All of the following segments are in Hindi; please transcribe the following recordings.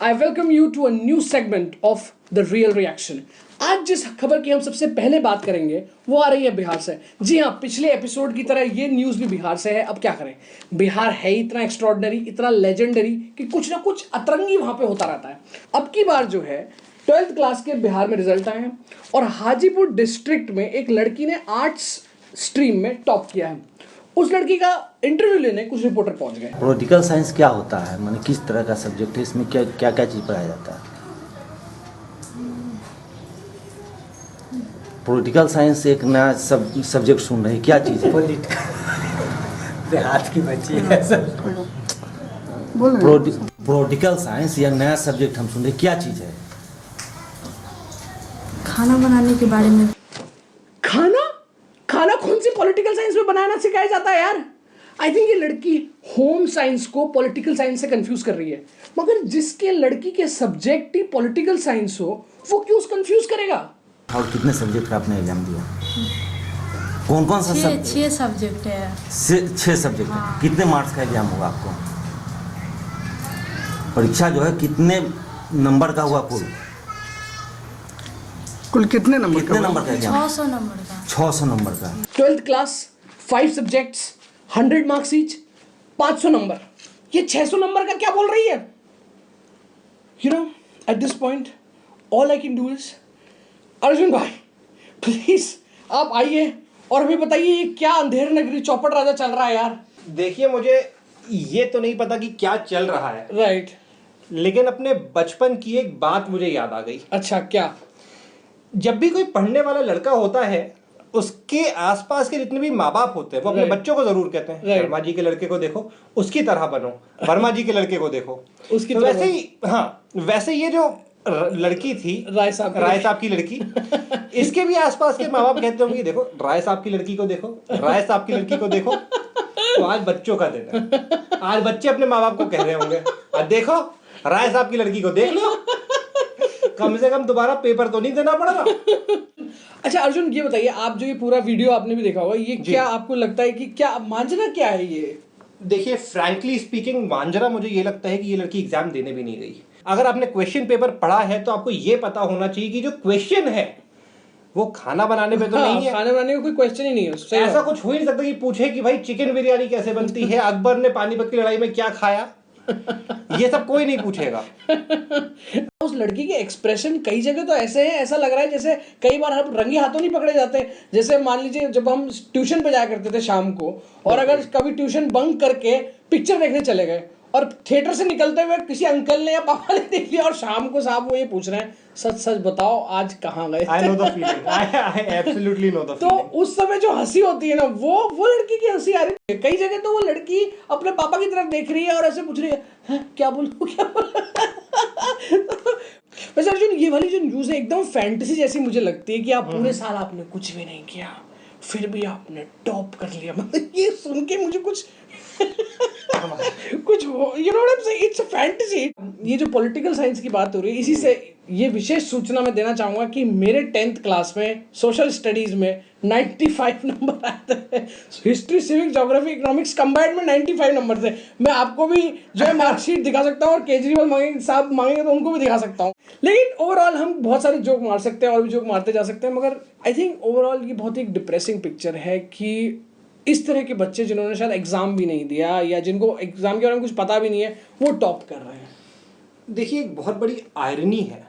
I welcome you to a new segment of The Real Reaction. आज जिस खबर की हम सबसे पहले बात करेंगे वो आ रही है बिहार से। जी हाँ, पिछले एपिसोड की तरह ये न्यूज़ भी बिहार से है। अब क्या करें, बिहार है इतना एक्स्ट्रॉर्डनरी, इतना लेजेंडरी कि कुछ ना कुछ अतरंगी वहाँ पे होता रहता है। अब की बार जो है 12th क्लास के बिहार में रिजल्ट आए हैं और हाजीपुर डिस्ट्रिक्ट में एक लड़की ने आर्ट्स स्ट्रीम में टॉप किया है। उस लड़की का इंटरव्यू लेने कुछ रिपोर्टर पहुंच गए। पॉलिटिकल साइंस क्या होता है, माने किस तरह का सब्जेक्ट है, इसमें क्या क्या क्या चीज़ पढ़ाया जाता है? पॉलिटिकल साइंस एक नया सब्जेक्ट सुन रहे हैं, क्या चीज़ है? देहात की बच्ची है सर। पॉलिटिकल साइंस या नया सब्जेक्ट हम सुन रहे हैं, क्या चीज़ है? खाना बनाने के बारे में। खाना कौन सी पॉलिटिकल साइंस में बनाना सिखाया जाता है यार? आई थिंक ये लड़की होम साइंस को पॉलिटिकल साइंस से कंफ्यूज कर रही है, मगर जिसके लड़की के सब्जेक्ट ही पॉलिटिकल साइंस हो वो क्यों कंफ्यूज करेगा? और कितने सब्जेक्ट का आपने एग्जाम दिया? कौन कौन सा? 6 सब्जेक्ट है। 6 सब्जेक्ट। हाँ। कितने मार्क्स का एग्जाम होगा आपको? परीक्षा जो है कितने नंबर का हुआ? कुल कितने नंबर का एग्जाम? 600 नंबर का। 600 नंबर का। 12th class 5 subjects 100 marks each 500 number. ये 600 नंबर का क्या बोल रही है? You know, at this point all I can do is, Arjun भाई प्लीज आप आइए और हमें बताइए ये क्या अंधेर नगरी चौपट राजा चल रहा है यार। देखिए, मुझे ये तो नहीं पता कि क्या चल रहा है, राइट, लेकिन अपने बचपन की एक बात मुझे याद आ गई। अच्छा, क्या? जब भी कोई पढ़ने वाला लड़का होता है, उसके आसपास के जितने भी माँ बाप होते हैं वो अपने बच्चों को जरूर कहते हैं, वर्मा जी के लड़के को देखो, उसकी तरह बनो, वर्मा जी के लड़के को देखो उसकी। तो वैसे ही, हाँ, वैसे ये जो लड़की थी राय साहब की लड़की, इसके भी आसपास के माँ बाप कहते होंगे देखो राय साहब की लड़की को देखो, राय साहब की लड़की को देखो। तो आज बच्चों का दिन है, आज बच्चे अपने माँ बाप को कह रहे होंगे देखो राय साहब की लड़की को देख लो, कम से कम दोबारा पेपर तो नहीं देना पड़ेगा। अच्छा अर्जुन, ये बताइए, आप जो ये पूरा वीडियो आपने भी देखा होगा, ये क्या आपको लगता है कि क्या मांझना क्या है ये? देखिए, फ्रैंकली स्पीकिंग, मांझरा मुझे ये लगता है कि ये लड़की एग्जाम देने भी नहीं गई। अगर आपने क्वेश्चन पेपर पढ़ा है तो आपको ये पता होना चाहिए कि जो क्वेश्चन है वो खाना बनाने पे तो नहीं है। खाना बनाने का कोई क्वेश्चन ही नहीं है। ऐसा कुछ हो ही नहीं सकता कि पूछे कि भाई चिकन बिरयानी कैसे बनती है, अकबर ने पानीपत की लड़ाई में क्या खाया, ये सब कोई नहीं पूछेगा। उस लड़की के एक्सप्रेशन कई जगह तो ऐसे हैं, ऐसा लग रहा है जैसे कई बार हम रंगे हाथों नहीं पकड़े जाते। जैसे मान लीजिए जब हम ट्यूशन पे जाया करते थे शाम को, और अगर कभी ट्यूशन बंक करके पिक्चर देखने चले गए और थिएटर से निकलते हुए किसी अंकल ने या पापा ने देख लिया और शाम को साहब वो ये पूछ रहे हैं सच सच बताओ आज कहाँ गए? I know the feeling. I absolutely know the तो feeling. उस समय जो हंसी होती है ना, वो लड़की की हंसी आ रही है। कई जगह तो वो लड़की अपने पापा की तरफ देख रही है और ऐसे पूछ रही है क्या बोलूं क्या बोलूं। वैसे अर्जुन, ये वाली जो न्यूज़ है एकदम फैंटेसी जैसी मुझे लगती है कि आप पूरे साल आपने कुछ भी नहीं किया फिर भी आपने टॉप कर लिया। मतलब ये सुन के मुझे कुछ कुछ you know what I am saying, it's a fantasy. ये जो पॉलिटिकल साइंस की बात हो रही है, इसी से ये विशेष सूचना मैं देना चाहूँगा कि मेरे 10th क्लास में सोशल स्टडीज़ में 95 नंबर आते थे। History, civic, geography, economics combined में 95 नंबर थे। मैं आपको भी जो है मार्कशीट दिखा सकता हूँ और केजरीवाल साहब मांगेंगे तो उनको भी दिखा सकता हूँ। लेकिन ओवरऑल हम बहुत सारे जोक मार सकते हैं और भी जोक मारते जा सकते हैं, मगर आई थिंक ओवरऑल ये बहुत ही डिप्रेसिंग पिक्चर है कि इस तरह के बच्चे जिन्होंने शायद एग्ज़ाम भी नहीं दिया या जिनको एग्ज़ाम के बारे में कुछ पता भी नहीं है वो टॉप कर रहे हैं। देखिए, एक बहुत बड़ी आयरनी है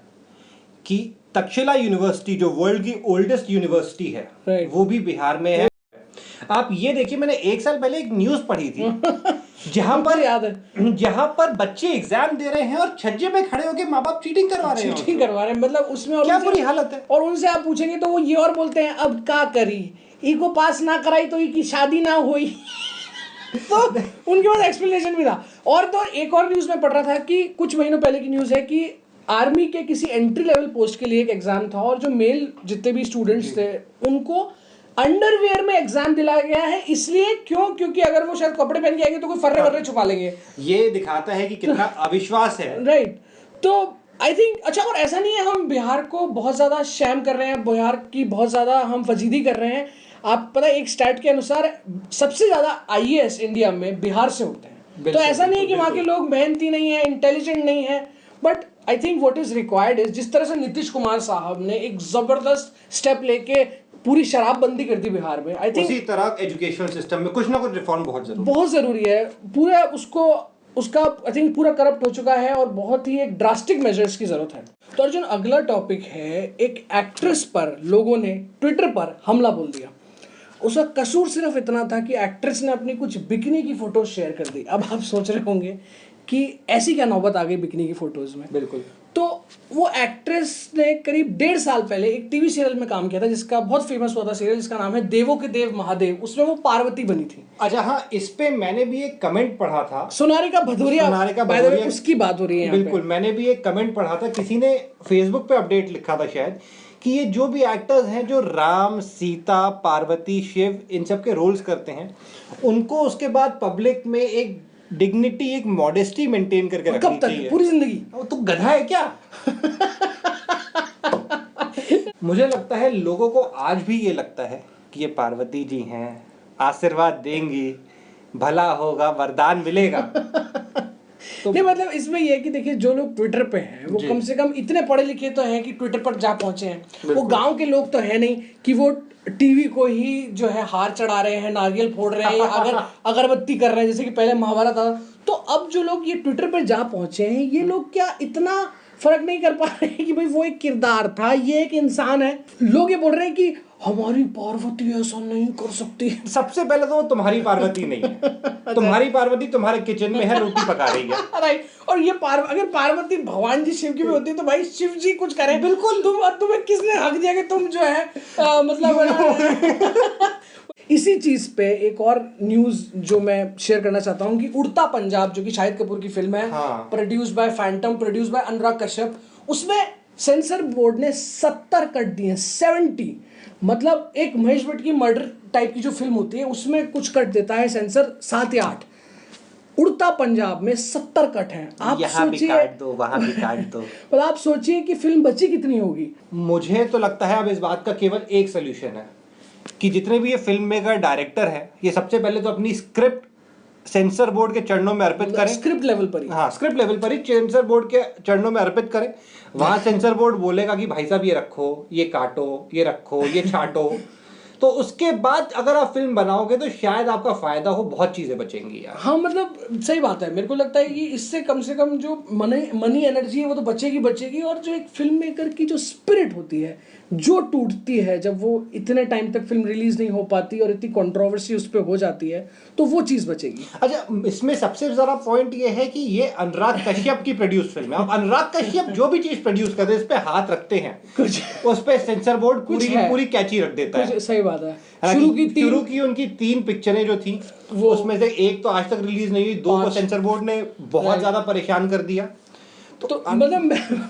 कि तक्षशिला यूनिवर्सिटी जो वर्ल्ड की ओल्डेस्ट यूनिवर्सिटी है वो भी बिहार में है। आप ये देखिए, मैंने 1 साल पहले एक न्यूज़ पढ़ी थी जहां पर याद है, जहां पर बच्चे एग्जाम दे रहे हैं और छज्जे पे खड़े होकर माँ बाप चीटिंग करवा रहे हैं। मतलब उसमें और क्या बुरी हालत है। और उनसे आप पूछेंगे तो वो ये और बोलते हैं अब क्या करी, इको पास ना कराई तो की शादी ना हुई। तो उनके पास एक्सप्लेनेशन भी था। और तो एक और न्यूज़ में पढ़ रहा था कि कुछ महीनों पहले की न्यूज़ है कि आर्मी के किसी एंट्री लेवल पोस्ट के लिए एक एग्जाम था और जो मेल जितने भी स्टूडेंट्स थे उनको अंडरवेयर में एग्जाम दिलाया गया है। इसलिए क्योंकि अगर वो शायद कपड़े पहन के आएंगे तो कोई फर्रे वर्रे छुपा लेंगे। ये दिखाता है कि कितना अविश्वास है। राइट। तो आई थिंक, अच्छा, और ऐसा नहीं है हम बिहार को बहुत ज़्यादा शैम कर रहे हैं, बिहार की बहुत ज़्यादा हम फजीदी कर रहे हैं। आप पता है एक स्टैट के अनुसार सबसे ज़्यादा IAS इंडिया में बिहार से होते हैं। तो ऐसा नहीं है कि वहाँ के लोग मेहनती नहीं है, इंटेलिजेंट नहीं है, but I think what is required is जिस तरह से नीतीश कुमार साहब ने एक जबरदस्त स्टेप लेके पूरी शराबबंदी कर दी बिहार में, आई थिंक उसी तरह एजुकेशन सिस्टम में कुछ ना कुछ रिफॉर्म बहुत जरूरी है। पूरा उसका आई थिंक पूरा करप्ट हो चुका है और बहुत ही एक ड्रास्टिक मेजर्स की जरूरत है। तो अर्जुन, अगला टॉपिक है, एक एक्ट्रेस पर लोगों ने ट्विटर पर हमला बोल दिया। उसका कसूर सिर्फ इतना था कि एक्ट्रेस ने अपनी कुछ बिकनी की फोटोज शेयर कर दी। अब आप सोच रहे होंगे कि ऐसी क्या नौबत आ गई बिकनी की फोटोज में। बिल्कुल। तो वो एक्ट्रेस ने करीब 1.5 साल पहले एक टीवी सीरियल में काम किया था जिसका बहुत फेमस हुआ था सीरियल, जिसका नाम है देवों के देव महादेव। उसमें वो पार्वती बनी थी। अच्छा, हाँ, इस पे मैंने भी एक कमेंट पढ़ा था। सोनारिका भदौरिया उसकी बात हो रही है। बिल्कुल, मैंने भी एक कमेंट पढ़ा था, किसी ने फेसबुक पे अपडेट लिखा था शायद, कि ये जो भी एक्टर्स हैं जो राम, सीता, पार्वती, शिव इन सब के रोल्स करते हैं, उनको उसके बाद पब्लिक में एक डिग्निटी, एक मॉडेस्टी मेंटेन करके रखनी चाहिए। पूरी जिंदगी तो गधा है क्या? मुझे लगता है लोगों को आज भी ये लगता है कि ये पार्वती जी हैं, आशीर्वाद देंगी, भला होगा, वरदान मिलेगा। तो नहीं, मतलब इसमें ये है कि देखिए, जो लोग ट्विटर पे हैं वो कम से कम इतने पढ़े लिखे तो हैं कि ट्विटर पर जा पहुंचे हैं। वो गांव के लोग तो है नहीं कि वो टीवी को ही जो है हार चढ़ा रहे हैं, नारियल फोड़ रहे हैं, या अगरबत्ती कर रहे हैं जैसे कि पहले महाभारत था। तो अब जो लोग ये ट्विटर पर जा पहुंचे हैं, ये लोग क्या इतना फर्क नहीं कर पा रहे हैं कि भाई वो एक किरदार था, ये एक इंसान है। लोग ये बोल रहे हैं कि हमारी पार्वती ऐसा नहीं कर सकती। सबसे पहले तो वो तुम्हारी पार्वती नहीं है। तुम्हारी पार्वती तुम्हारे किचन में है, रोटी पका रही है। राइट। और ये अगर पार्वती भगवान जी शिव की भी होती है तो भाई शिव जी कुछ करें। बिल्कुल। तुम्हें किसने हक दिया कि तुम जो है मतलब इसी चीज पे एक और न्यूज जो मैं शेयर करना चाहता हूँ कि उड़ता पंजाब, जो कि शाहिद कपूर की फिल्म है, produce by Phantom, produce by Anurag Kashyap, उसमें सेंसर बोर्ड ने 70 कट दिए। 70 मतलब एक महेश भट्ट की मर्डर टाइप की जो फिल्म होती है उसमें कुछ कट देता है सेंसर 7 या 8। उड़ता पंजाब में 70 कट हैं। आप सोचिए, काट दो, वहां भी काट दो। पर आप सोचिए कि फिल्म बची कितनी होगी। मुझे तो लगता है अब इस बात का केवल एक सोल्यूशन है कि जितने भी ये फिल्म मेकर, डायरेक्टर है, ये सबसे पहले तो अपनी स्क्रिप्ट सेंसर बोर्ड के चरणों में अर्पित करें। स्क्रिप्ट लेवल पर ही, हाँ, स्क्रिप्ट लेवल पर ही सेंसर बोर्ड के चरणों में अर्पित करें। वहां सेंसर बोर्ड बोलेगा कि भाई साहब ये रखो, ये काटो, ये रखो, ये छाटो। तो उसके बाद अगर आप फिल्म बनाओगे तो शायद आपका फायदा हो, बहुत चीजें बचेंगी यार। हाँ, मतलब सही बात है। मेरे को लगता है कि इससे कम से कम जो मनी एनर्जी है वो तो बचेगी। और जो एक फिल्म मेकर की जो स्पिरिट होती है, जो टूटती है जब वो इतने टाइम तक फिल्म रिलीज नहीं हो पाती और इतनी कंट्रोवर्सी उस पर हो जाती है, तो वो चीज बचेगी। अच्छा, इसमें सबसे ज्यादा पॉइंट ये है कि ये अनुराग कश्यप की प्रोड्यूस फिल्म है। अब अनुराग कश्यप जो भी चीज प्रोड्यूस करते हैं, इस पे हाथ रखते हैं, उस पे सेंसर बोर्ड पूरी कैची रख देता है। सही बात है। शुरू की उनकी 3 पिक्चरें जो थी, वो उसमें से एक तो आज तक रिलीज नहीं हुई, 2 को सेंसर बोर्ड ने बहुत ज्यादा परेशान कर दिया। तो मतलब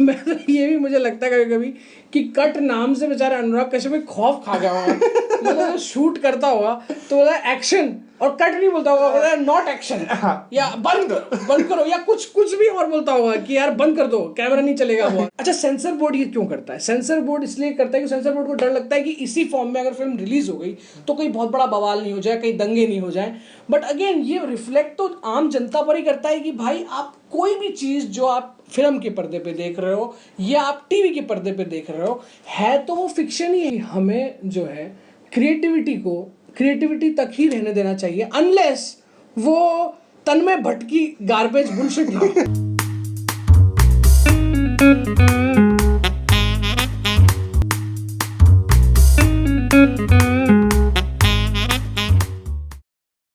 मैं तो ये भी मुझे लगता है कभी-कभी कि कट नाम से बेचारा अनुराग कश्यप में खौफ खा गया होगा। मतलब शूट करता होगा तो बोला एक्शन, और कट नहीं बोलता होगा, बोला नॉट एक्शन, या बंद करो, या कुछ भी और बोलता होगा कि यार बंद कर दो, कैमरा नहीं चलेगा वो। अच्छा, सेंसर बोर्ड ये क्यों करता है? सेंसर बोर्ड इसलिए करता है कि सेंसर बोर्ड को डर लगता है कि इसी फॉर्म में अगर फिल्म रिलीज हो गई तो कोई बहुत बड़ा बवाल नहीं हो जाए, कहीं दंगे नहीं हो जाए। बट अगेन ये रिफ्लेक्ट तो आम जनता पर ही करता है कि भाई आप कोई भी चीज जो आप फिल्म के पर्दे पे देख रहे हो या आप टीवी के पर्दे पे देख रहे हो, है तो वो फिक्शन ही है। हमें जो है क्रिएटिविटी तक ही रहने देना चाहिए, अनलेस वो तन्मय भट्ट की गार्बेज बुलशिट है।